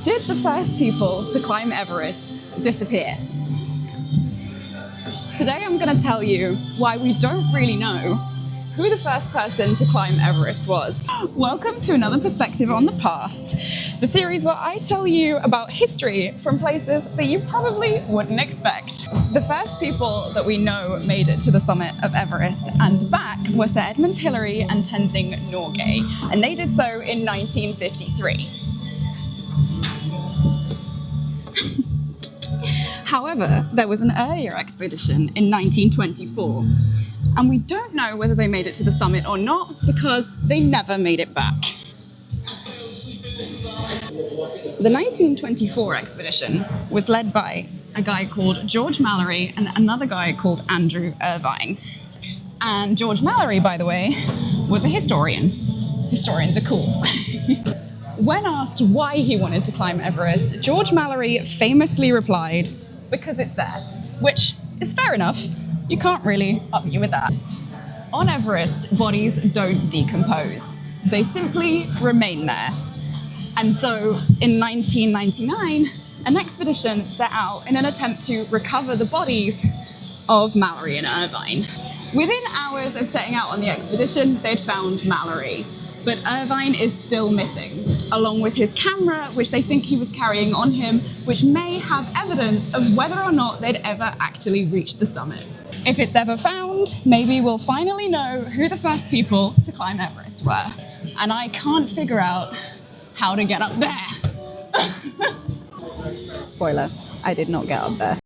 Did the first people to climb Everest disappear? Today I'm going to tell you why we don't really know who the first person to climb Everest was. Welcome to another perspective on the past, the series where I tell you about history from places that you probably wouldn't expect. The first people that we know made it to the summit of Everest and back were Sir Edmund Hillary and Tenzing Norgay, and they did so in 1953. However, there was an earlier expedition in 1924, and we don't know whether they made it to the summit or not because they never made it back. The 1924 expedition was led by a guy called George Mallory and another guy called Andrew Irvine. And George Mallory, by the way, was a historian. Historians are cool. When asked why he wanted to climb Everest, George Mallory famously replied, "Because it's there," which is fair enough. You can't really argue with that. On Everest, bodies don't decompose. They simply remain there. And so in 1999, an expedition set out in an attempt to recover the bodies of Mallory and Irvine. Within hours of setting out on the expedition, they'd found Mallory. But Irvine is still missing, along with his camera, which they think he was carrying on him, which may have evidence of whether or not they'd ever actually reached the summit. If it's ever found, maybe we'll finally know who the first people to climb Everest were. And I can't figure out how to get up there. Spoiler, I did not get up there.